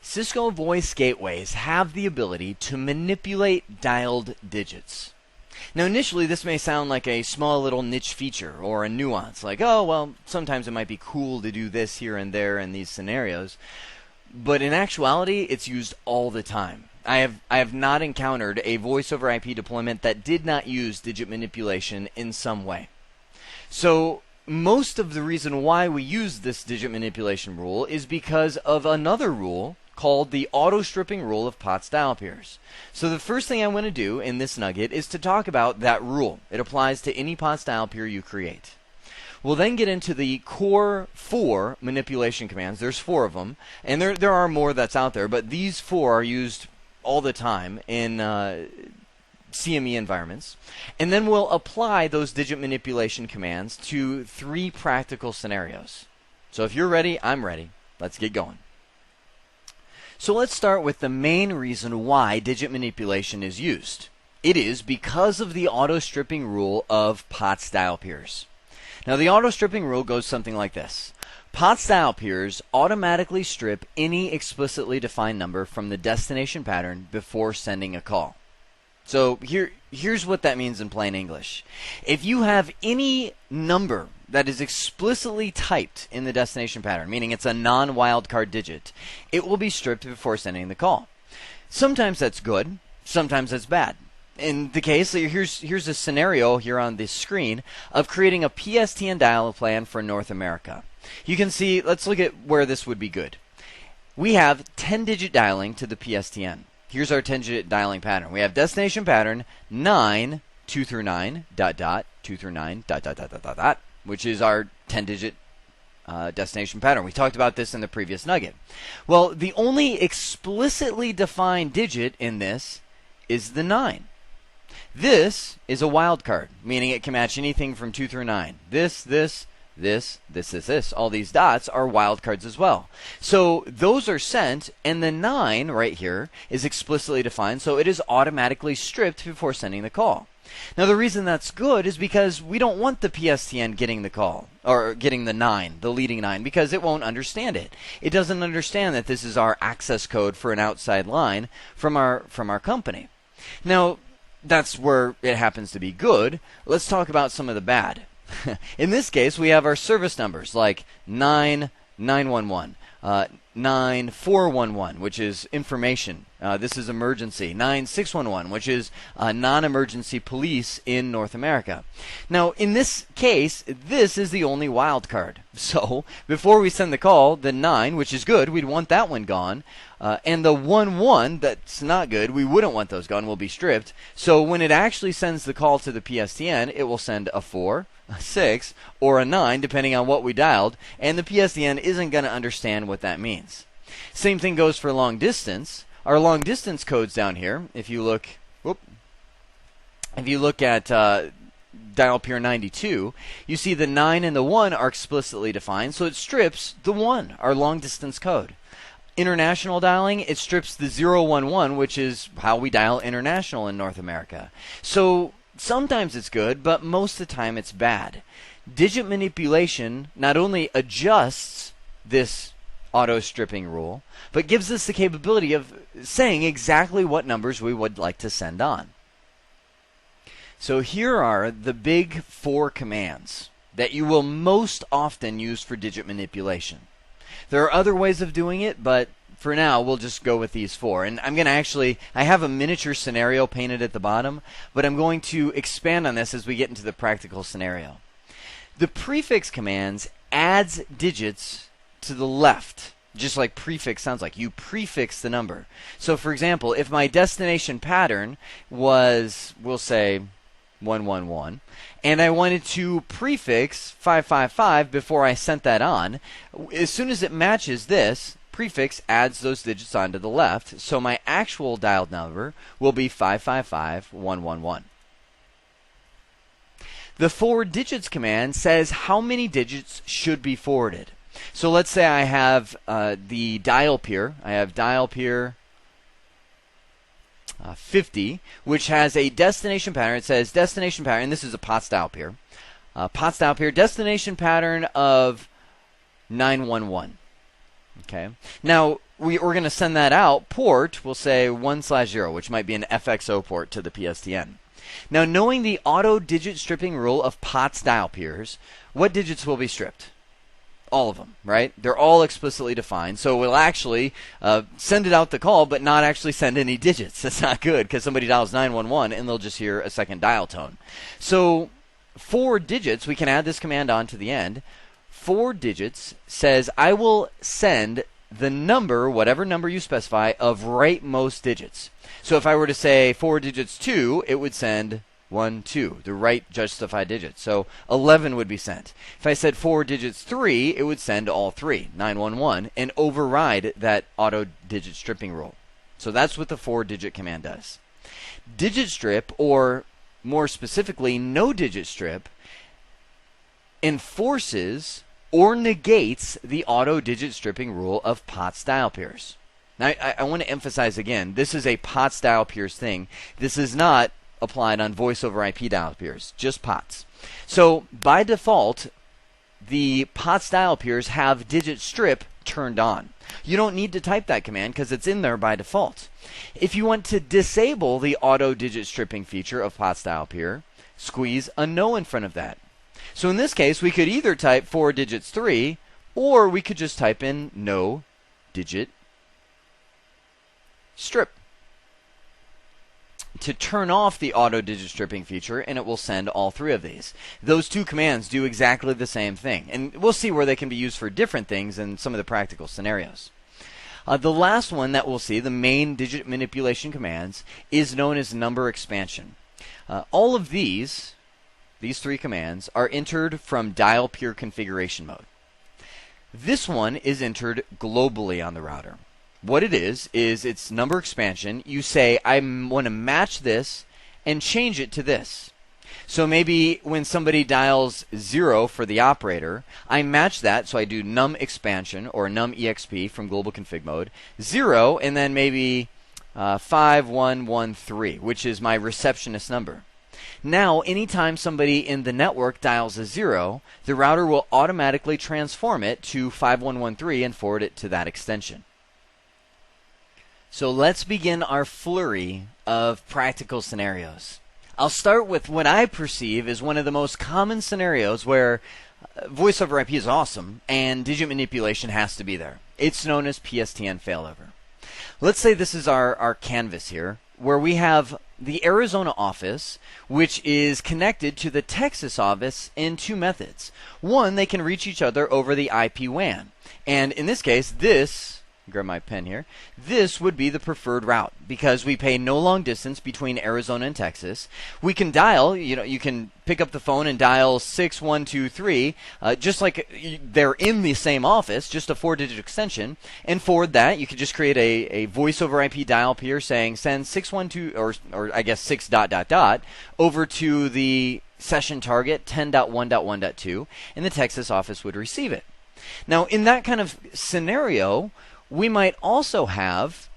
Cisco voice gateways have the ability to manipulate dialed digits. Now initially this may sound like a small little niche feature or a nuance, like, oh well, sometimes it might be cool to do this here and there in these scenarios, but in actuality it's used all the time. I have not encountered a voice over IP deployment that did not use digit manipulation in some way. So most of the reason why we use this digit manipulation rule is because of another rule called the auto-stripping rule of POTS dial pairs. So the first thing I want to do in this nugget is to talk about that rule. It applies to any POTS dial pair you create. We'll then get into the core 4 manipulation commands. There's 4 of them, and there are more that's out there, but these 4 are used all the time in CME environments. And then we'll apply those digit manipulation commands to 3 practical scenarios. So if you're ready, I'm ready. Let's get going. So let's start with the main reason why digit manipulation is used. It is because of the auto-stripping rule of POTS dial pairs. Now the auto-stripping rule goes something like this. POTS dial pairs automatically strip any explicitly defined number from the destination pattern before sending a call. So here's what that means in plain English. If you have any number that is explicitly typed in the destination pattern, meaning it's a non-wildcard digit, it will be stripped before sending the call. Sometimes that's good, sometimes that's bad. In the case, here's a scenario here on this screen of creating a PSTN dial plan for North America. You can see, let's look at where this would be good. We have 10-digit dialing to the PSTN. Here's our 10-digit dialing pattern. We have destination pattern 9, 2 through 9, dot, dot, 2 through 9, dot, dot, dot, dot, dot, dot, which is our 10-digit destination pattern. We talked about this in the previous nugget. Well, the only explicitly defined digit in this is the 9. This is a wildcard, meaning it can match anything from 2 through 9. This. All these dots are wildcards as well. So those are sent, and the 9 right here is explicitly defined, so it is automatically stripped before sending the call. Now the reason that's good is because we don't want the PSTN getting the call, or getting the 9, the leading 9, because it won't understand it. It doesn't understand that this is our access code for an outside line from our company. Now that's where it happens to be good. Let's talk about some of the bad. In this case, we have our service numbers like 9911, 9411, which is information. This is emergency. 9611, which is non-emergency police in North America. Now, in this case, this is the only wild card. So, before we send the call, the 9, which is good, we'd want that one gone. And the 11, that's not good, we wouldn't want those gone, will be stripped. So, when it actually sends the call to the PSTN, it will send a 4, a 6, or a 9, depending on what we dialed, and the PSTN isn't going to understand what that means. Same thing goes for long distance. Our long distance codes down here, if you look at dial pair 92, you see the 9 and the 1 are explicitly defined, so it strips the 1, our long distance code. International dialing, it strips the 011, which is how we dial international in North America. So sometimes it's good, but most of the time it's bad. Digit manipulation not only adjusts this auto-stripping rule, but gives us the capability of saying exactly what numbers we would like to send on. So here are the big 4 commands that you will most often use for digit manipulation. There are other ways of doing it, but for now, we'll just go with these 4. And I'm going to I have a miniature scenario painted at the bottom, but I'm going to expand on this as we get into the practical scenario. The prefix commands adds digits to the left, just like prefix sounds like. You prefix the number. So for example, if my destination pattern was, we'll say, 111, and I wanted to prefix 555 before I sent that on, as soon as it matches this, prefix adds those digits onto the left, so my actual dialed number will be 555111. The forward digits command says how many digits should be forwarded. So let's say I have the dial pair. I have dial pair 50, which has a destination pattern. It says destination pattern, and this is a POTS dial pair. POTS dial pair, destination pattern of 911. Okay. Now, we're going to send that out. Port, we'll say 1/0, which might be an FXO port to the PSTN. Now, knowing the auto-digit stripping rule of POTS dial peers, what digits will be stripped? All of them, right? They're all explicitly defined. So we'll actually send it out the call, but not actually send any digits. That's not good, because somebody dials 911 and they'll just hear a second dial tone. So 4 digits, we can add this command on to the end. 4 digits says, I will send the number, whatever number you specify, of rightmost digits. So if I were to say 4 digits 2, it would send 1, 2, the right justified digits. So 11 would be sent. If I said 4 digits 3, it would send all 3, 911, and override that auto digit stripping rule. So that's what the 4-digit command does. Digit strip, or more specifically, no digit strip, enforces or negates the auto digit stripping rule of POTS dial peers. Now, I want to emphasize again, this is a POTS dial peers thing. This is not applied on voice over IP dial peers, just POTS. So by default, the POTS dial peers have digit strip turned on. You don't need to type that command because it's in there by default. If you want to disable the auto digit stripping feature of POTS dial peer, squeeze a no in front of that. So in this case, we could either type 4 digits 3, or we could just type in no digit strip to turn off the auto digit stripping feature, and it will send all 3 of these. Those 2 commands do exactly the same thing, and we'll see where they can be used for different things in some of the practical scenarios. The last one that we'll see, the main digit manipulation commands, is known as number expansion. All of these 3 commands are entered from dial peer configuration mode. This one is entered globally on the router. What it is it's number expansion. You say, I want to match this and change it to this. So maybe when somebody dials 0 for the operator, I match that, so I do num expansion or num exp from global config mode, 0, and then maybe 5113, which is my receptionist number. Now, anytime somebody in the network dials a 0, the router will automatically transform it to 5113 and forward it to that extension. So let's begin our flurry of practical scenarios. I'll start with what I perceive as one of the most common scenarios where voice over IP is awesome and digit manipulation has to be there. It's known as PSTN failover. Let's say this is our canvas here, where we have the Arizona office, which is connected to the Texas office in 2 methods. One, they can reach each other over the IP WAN. And in this case, grab my pen here, this would be the preferred route because we pay no long distance between Arizona and Texas. We can dial, you can pick up the phone and dial 6123, just like they're in the same office, just a 4-digit extension, and forward that. You could just create a voice over IP dial peer saying send 612, or I guess 6 ... over to the session target 10.1.1.2, and the Texas office would receive it. Now, in that kind of scenario, we might also have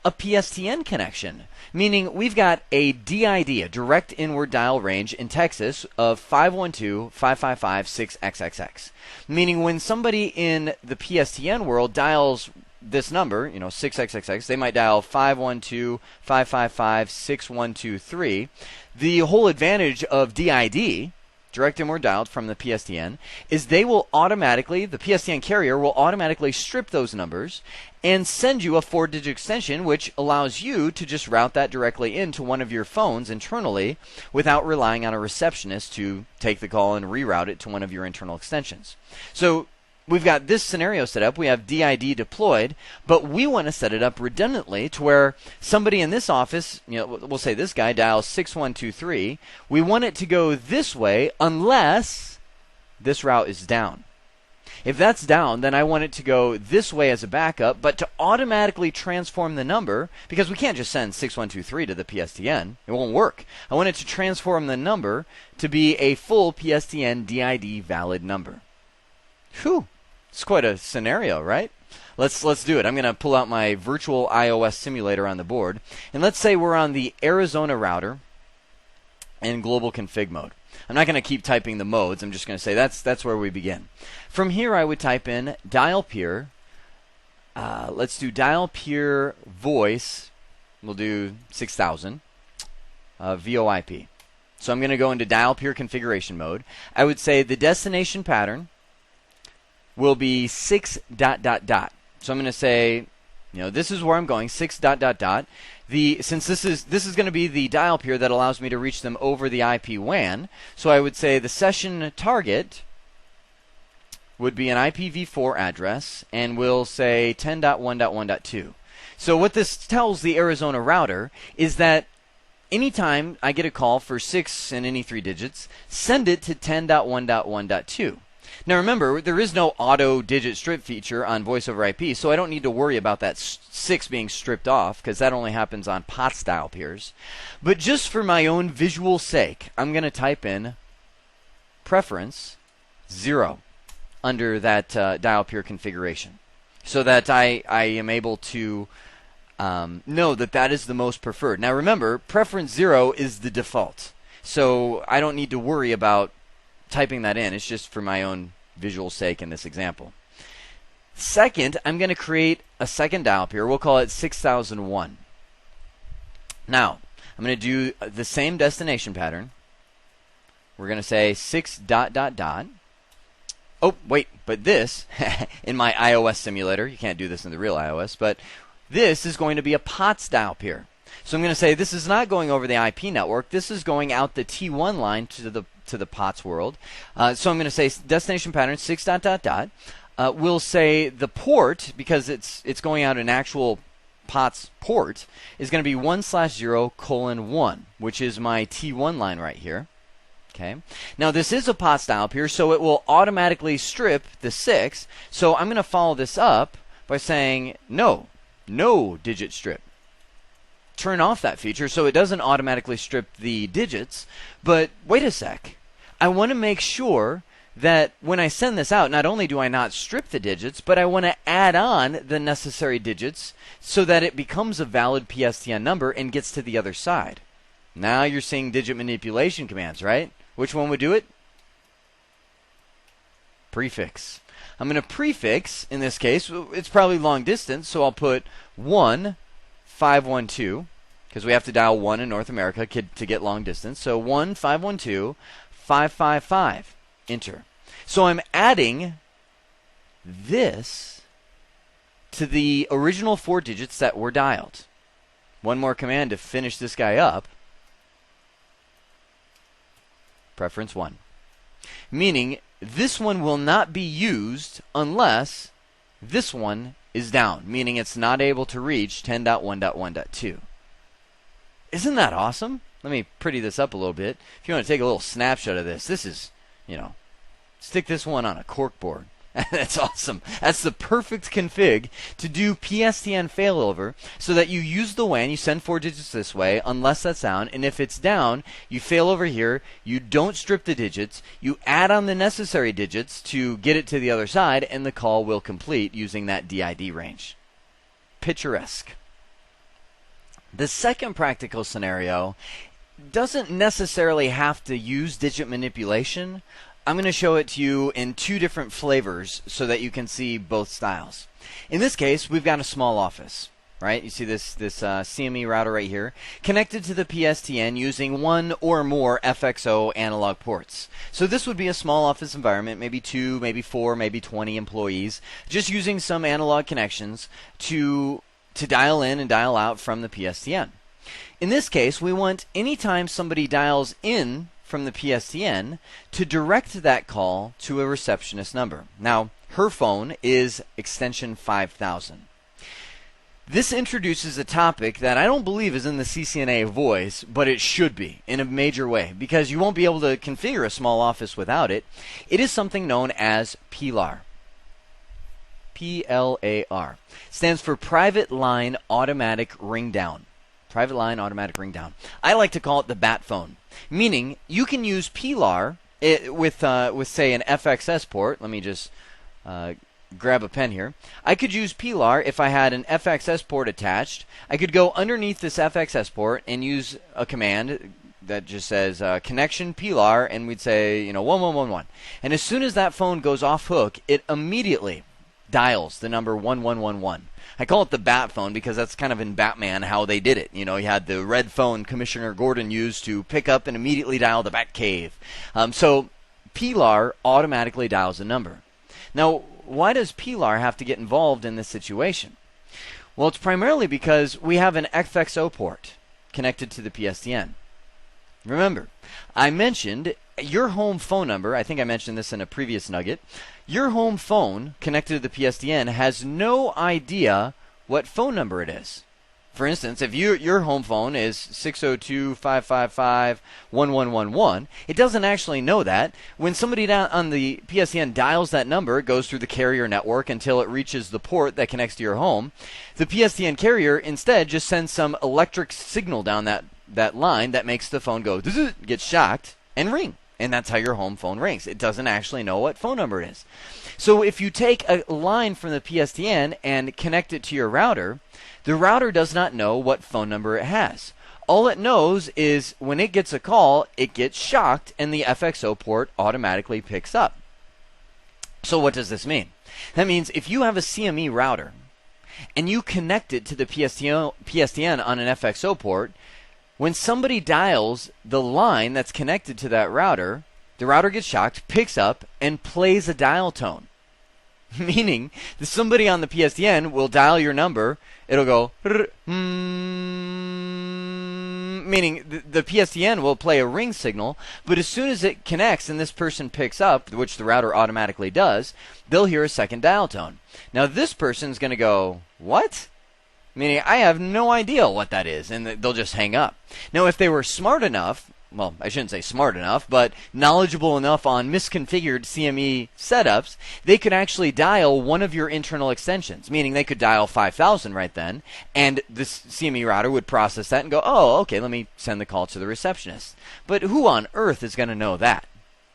a PSTN connection, meaning we've got a DID, a direct inward dial range in Texas of 512.555.6xxx, meaning when somebody in the PSTN world dials this number, 6xxx, they might dial 512.555.6123. The whole advantage of DID, direct inward dialed from the PSTN, is the PSTN carrier will automatically strip those numbers and send you a 4-digit extension, which allows you to just route that directly into one of your phones internally without relying on a receptionist to take the call and reroute it to one of your internal extensions. So we've got this scenario set up. We have DID deployed, but we want to set it up redundantly to where somebody in this office, we'll say this guy dials 6123. We want it to go this way unless this route is down. If that's down, then I want it to go this way as a backup, but to automatically transform the number, because we can't just send 6123 to the PSTN. It won't work. I want it to transform the number to be a full PSTN DID valid number. Whew. It's quite a scenario, right? Let's do it. I'm going to pull out my virtual iOS simulator on the board, and let's say we're on the Arizona router in global config mode. I'm not going to keep typing the modes. I'm just going to say that's where we begin. From here, I would type in dial peer let's do dial peer voice. We'll do 6000 VoIP. So I'm going to go into dial peer configuration mode. I would say the destination pattern will be 6 dot dot dot. So I'm going to say, this is where I'm going, 6 dot dot dot. Since this is going to be the dial peer that allows me to reach them over the IP WAN, so I would say the session target would be an IPv4 address, and we'll say 10.1.1.2. So what this tells the Arizona router is that anytime I get a call for 6 and any 3 digits, send it to 10.1.1.2. Now remember, there is no auto digit strip feature on voice over IP, so I don't need to worry about that 6 being stripped off, because that only happens on POTS dial peers. But just for my own visual sake, I'm going to type in preference 0 under that dial peer configuration, so that I am able to know that that is the most preferred. Now remember, preference 0 is the default, so I don't need to worry about typing that in. It's just for my own visual sake in this example. Second, I'm going to create a second dial peer. We'll call it 6001. Now, I'm going to do the same destination pattern. We're going to say 6 dot dot dot. Oh, wait, but this, in my iOS simulator, you can't do this in the real iOS, but this is going to be a POTS dial peer. So I'm going to say this is not going over the IP network. This is going out the T1 line to the POTS world. So I'm going to say destination pattern 6 dot dot dot. We'll say the port, because it's going out an actual POTS port, is going to be 1/0:1, which is my T1 line right here. Okay. Now this is a POTS dial peer, so it will automatically strip the 6. So I'm going to follow this up by saying no digit strip. Turn off that feature so it doesn't automatically strip the digits. But wait a sec. I want to make sure that when I send this out, not only do I not strip the digits, but I want to add on the necessary digits so that it becomes a valid PSTN number and gets to the other side. Now you're seeing digit manipulation commands, right? Which one would do it? Prefix. I'm going to prefix, in this case, it's probably long distance, so I'll put 1-512, because we have to dial 1 in North America to get long distance. So 1-512-555. Enter. So I'm adding this to the original 4 digits that were dialed. One more command to finish this guy up. Preference 1. Meaning this one will not be used unless this one is down, meaning it's not able to reach 10.1.1.2. Isn't that awesome? Let me pretty this up a little bit. If you want to take a little snapshot of this, this is, stick this one on a corkboard. That's awesome. That's the perfect config to do PSTN failover so that you use the WAN, you send 4 digits this way, unless that's down, and if it's down, you fail over here, you don't strip the digits, you add on the necessary digits to get it to the other side, and the call will complete using that DID range. Picturesque. The second practical scenario doesn't necessarily have to use digit manipulation. I'm going to show it to you in 2 different flavors so that you can see both styles. In this case, we've got a small office, right? You see this CME router right here, connected to the PSTN using 1 or more FXO analog ports. So this would be a small office environment, maybe 2, maybe 4, maybe 20 employees, just using some analog connections to dial in and dial out from the PSTN. In this case, we want anytime somebody dials in from the PSTN to direct that call to a receptionist number. Now, her phone is extension 5000. This introduces a topic that I don't believe is in the CCNA Voice, but it should be in a major way, because you won't be able to configure a small office without it. It is something known as PLAR. PLAR. Stands for Private Line Automatic Ring Down. Private Line Automatic Ring Down. I like to call it the bat phone. Meaning, you can use PLAR with say, an FXS port. Let me just grab a pen here. I could use PLAR if I had an FXS port attached. I could go underneath this FXS port and use a command that just says connection PLAR, and we'd say 1111. And as soon as that phone goes off hook, it immediately dials the number 1111. I call it the bat phone because that's kind of in Batman how they did it. You know, you had the red phone Commissioner Gordon used to pick up and immediately dial the Batcave. So PLAR automatically dials a number. Now, why does PLAR have to get involved in this situation? Well, it's primarily because we have an FXO port connected to the PSTN. Remember, I mentioned your home phone number. I think I mentioned this in a previous nugget. Your home phone connected to the PSTN has no idea what phone number it is. For instance, if your home phone is 602-555-1111, it doesn't actually know that. When somebody down on the PSTN dials that number, it goes through the carrier network until it reaches the port that connects to your home. The PSTN carrier instead just sends some electric signal down that line that makes the phone go, get shocked, and ring. And that's how your home phone rings. It doesn't actually know what phone number it is. So if you take a line from the PSTN and connect it to your router, the router does not know what phone number it has. All it knows is when it gets a call, it gets shocked, and the FXO port automatically picks up. So what does this mean? That means if you have a CME router and you connect it to the PSTN on an FXO port, when somebody dials the line that's connected to that router, the router gets shocked, picks up, and plays a dial tone. Meaning that somebody on the PSTN will dial your number, it'll go, meaning the PSTN will play a ring signal, but as soon as it connects and this person picks up, which the router automatically does, they'll hear a second dial tone. Now this person's going to go, what? Meaning, I have no idea what that is, and they'll just hang up. Now, if they were smart enough, well, I shouldn't say smart enough, but knowledgeable enough on misconfigured CME setups, they could actually dial one of your internal extensions, meaning they could dial 5000 right then, and this CME router would process that and go, oh, okay, let me send the call to the receptionist. But who on earth is going to know that?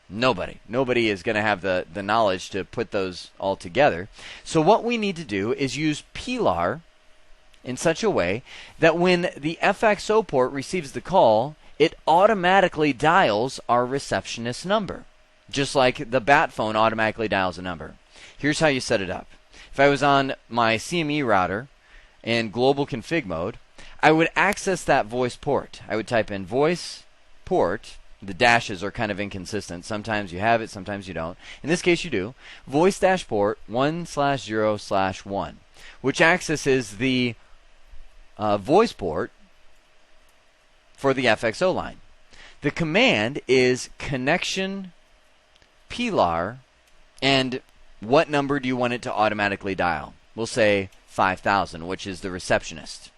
Nobody. Nobody is going to have the knowledge to put those all together. So what we need to do is use PLAR in such a way that when the FXO port receives the call, it automatically dials our receptionist number, just like the bat phone automatically dials a number. Here's how you set it up. If I was on my CME router in global config mode, I would access that voice port. I would type in voice port. The dashes are kind of inconsistent. Sometimes you have it, sometimes you don't. In this case, you do. Voice-port 1/0/1, which accesses the voice port for the FXO line. The command is connection PLAR, and what number do you want it to automatically dial? We'll say 5000, which is the receptionist.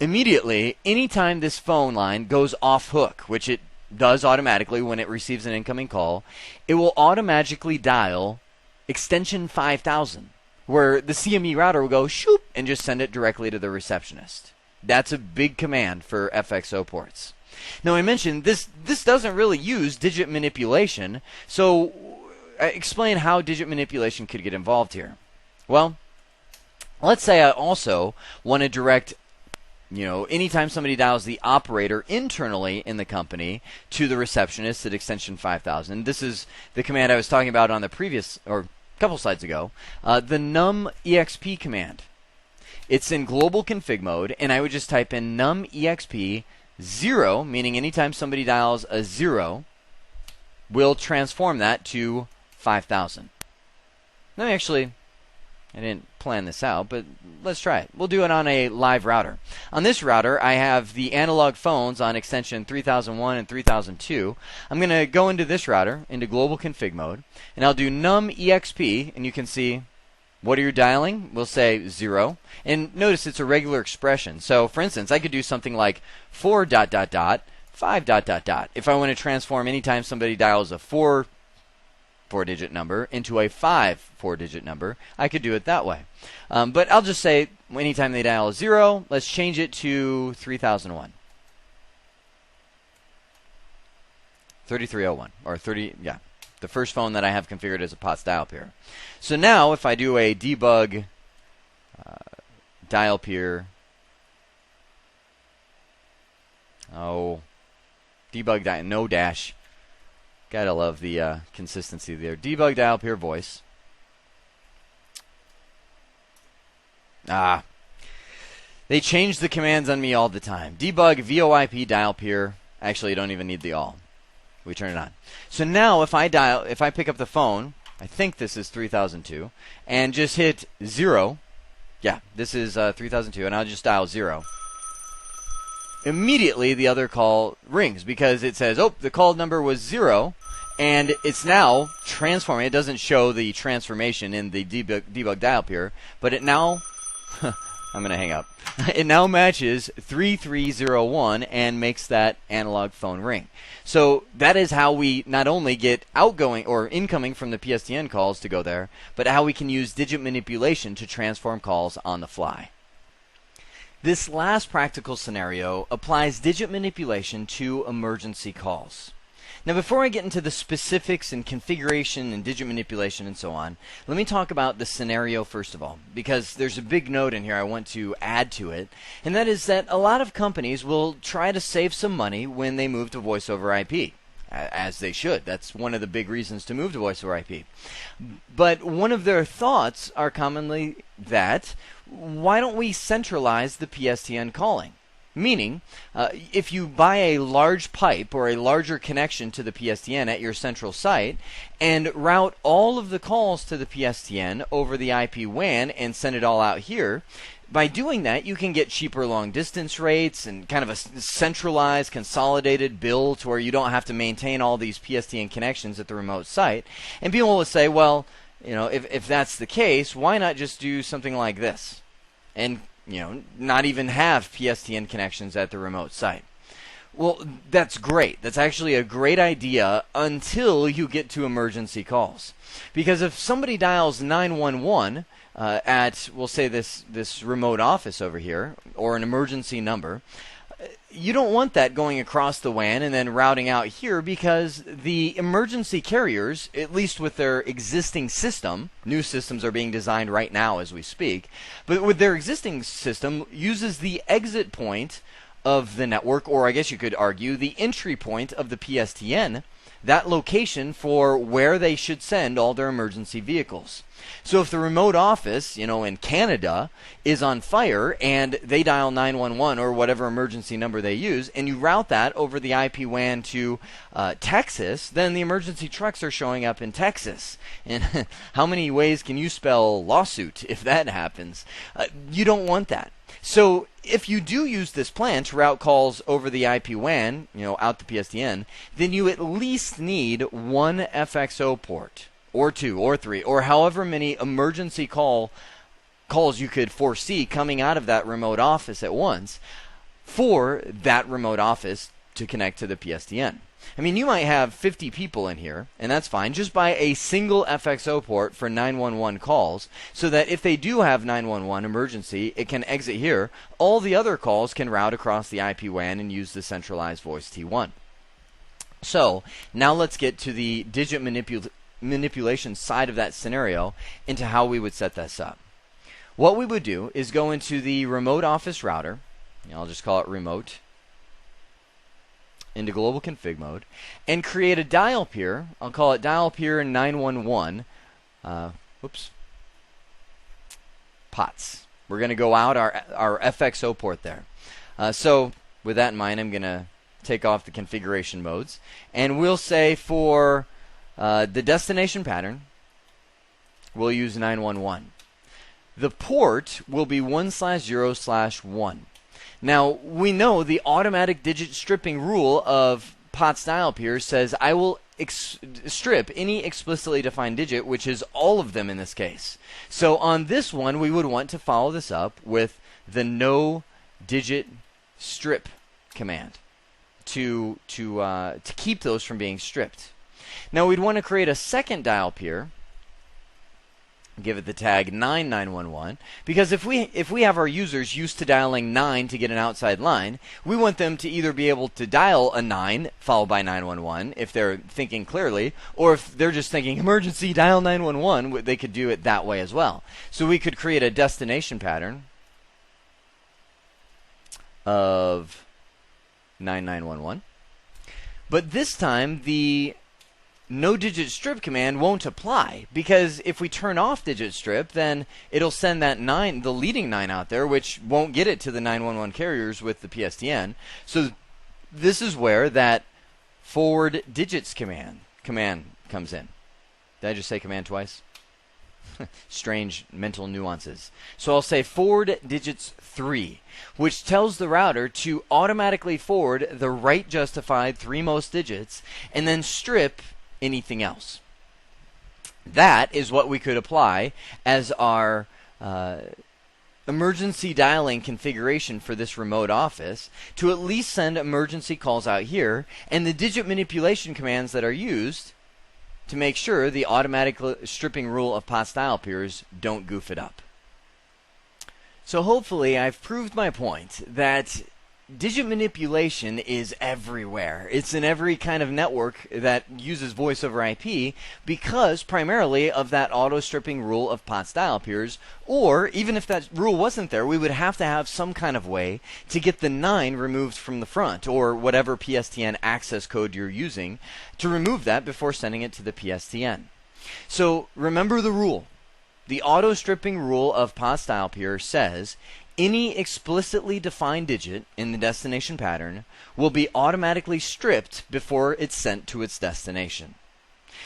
Immediately, anytime this phone line goes off hook, which it does automatically when it receives an incoming call, it will automatically dial extension 5000. Where the CME router will go shoop and just send it directly to the receptionist. That's a big command for FXO ports. Now I mentioned this doesn't really use digit manipulation, so explain how digit manipulation could get involved here. Well, let's say I also want to direct, anytime somebody dials the operator internally in the company to the receptionist at extension 5000. This is the command I was talking about on the previous, or couple slides ago, the numexp command. It's in global config mode, and I would just type in numexp 0, meaning anytime somebody dials a 0, we'll transform that to 5000. Let me actually, I didn't plan this out, but let's try it. We'll do it on a live router. On this router, I have the analog phones on extension 3001 and 3002. I'm going to go into this router, into global config mode, and I'll do numexp, and you can see what are you dialing? We'll say 0. And notice it's a regular expression. So, for instance, I could do something like 4 ... 5 ... If I want to transform anytime somebody dials a 4-digit number into a 4-digit number, I could do it that way. But I'll just say anytime they dial a 0, let's change it to 3001. 3301, or 30, yeah. The first phone that I have configured as a POTS dial peer. So now, if I do a debug dial peer, debug no dash. Gotta love the consistency there. Debug dial peer voice. Ah, they change the commands on me all the time. Debug VoIP dial peer. Actually, you don't even need the all. We turn it on. So now if I pick up the phone, I think this is 3002, and just hit 0. Yeah, this is 3002, and I'll just dial 0. Immediately the other call rings because it says, oh, the call number was 0, and it's now transforming. It doesn't show the transformation in the debug dial peer, but it now I'm going to hang up. It now matches 3301 and makes that analog phone ring. So that is how we not only get outgoing or incoming from the PSTN calls to go there, but how we can use digit manipulation to transform calls on the fly. This last practical scenario applies digit manipulation to emergency calls. Now, before I get into the specifics and configuration and digit manipulation and so on, let me talk about the scenario first of all, because there's a big note in here I want to add to it, and that is that a lot of companies will try to save some money when they move to voice over IP, as they should. That's one of the big reasons to move to voice over IP. But one of their thoughts are commonly that, why don't we centralize the PSTN calling? Meaning, if you buy a large pipe or a larger connection to the PSTN at your central site and route all of the calls to the PSTN over the IP WAN and send it all out here, by doing that you can get cheaper long distance rates and kind of a centralized, consolidated bill to where you don't have to maintain all these PSTN connections at the remote site. And people will say, well, you know, if that's the case, why not just do something like this? And not even have PSTN connections at the remote site. Well, that's great. That's actually a great idea until you get to emergency calls. Because if somebody dials 911 at, we'll say this remote office over here, or an emergency number, you don't want that going across the WAN and then routing out here, because the emergency carriers, at least with their existing system, new systems are being designed right now as we speak, but with their existing system, uses the exit point of the network, or I guess you could argue the entry point of the PSTN, that location for where they should send all their emergency vehicles. So if the remote office, in Canada is on fire and they dial 911 or whatever emergency number they use, and you route that over the IP WAN to Texas, then the emergency trucks are showing up in Texas. And how many ways can you spell lawsuit if that happens? You don't want that. So if you do use this plan to route calls over the IP WAN, out the PSTN, then you at least need one FXO port, or 2, or 3, or however many emergency calls you could foresee coming out of that remote office at once for that remote office to connect to the PSTN. I mean, you might have 50 people in here, and that's fine. Just buy a single FXO port for 911 calls so that if they do have 911 emergency, it can exit here. All the other calls can route across the IP WAN and use the centralized voice T1. So, now let's get to the digit manipulation side of that scenario into how we would set this up. What we would do is go into the remote office router. I'll just call it remote. Into global config mode, and create a dial peer. I'll call it dial peer 911. POTS. We're going to go out our FXO port there. So with that in mind, I'm going to take off the configuration modes, and we'll say for the destination pattern, we'll use 911. The port will be 1/0/1. Now, we know the automatic digit stripping rule of POTS dial peer says I will strip any explicitly defined digit, which is all of them in this case. So on this one, we would want to follow this up with the no digit strip command to keep those from being stripped. Now, we'd want to create a second dial peer. Give it the tag 9911, because if we have our users used to dialing 9 to get an outside line, we want them to either be able to dial a 9 followed by 911 if they're thinking clearly, or if they're just thinking emergency, dial 911, they could do it that way as well. So we could create a destination pattern of 9911, but this time the no digit strip command won't apply, because if we turn off digit strip, then it'll send that 9, the leading 9 out there, which won't get it to the 911 carriers with the PSTN. So this is where that forward digits command comes in. Did I just say command twice? Strange mental nuances. So I'll say forward digits 3, which tells the router to automatically forward the right justified 3 most digits and then strip anything else. That is what we could apply as our emergency dialing configuration for this remote office to at least send emergency calls out here, and the digit manipulation commands that are used to make sure the automatic stripping rule of POTS dial peers don't goof it up. So hopefully I've proved my point that digit manipulation is everywhere. It's in every kind of network that uses voice over IP because primarily of that auto stripping rule of POTS dial peers, or even if that rule wasn't there, we would have to have some kind of way to get the 9 removed from the front, or whatever PSTN access code you're using, to remove that before sending it to the PSTN. So remember the rule. The auto stripping rule of POTS dial peer says any explicitly defined digit in the destination pattern will be automatically stripped before it's sent to its destination.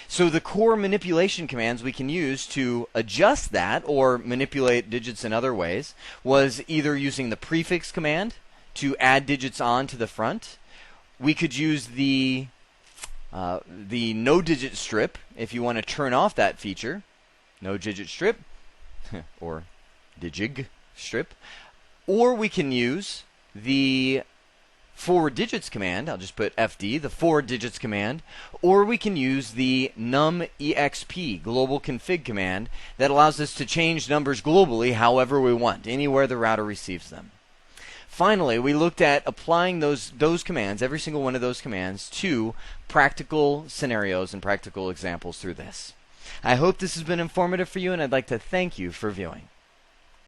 So the core manipulation commands we can use to adjust that or manipulate digits in other ways was either using the prefix command to add digits on to the front. We could use the no digit strip if you want to turn off that feature. No digit strip or digig strip. Or we can use the forward digits command. I'll just put FD, the forward digits command. Or we can use the numexp global config command that allows us to change numbers globally however we want, anywhere the router receives them. Finally, we looked at applying those commands, every single one of those commands, to practical scenarios and practical examples through this. I hope this has been informative for you, and I'd like to thank you for viewing.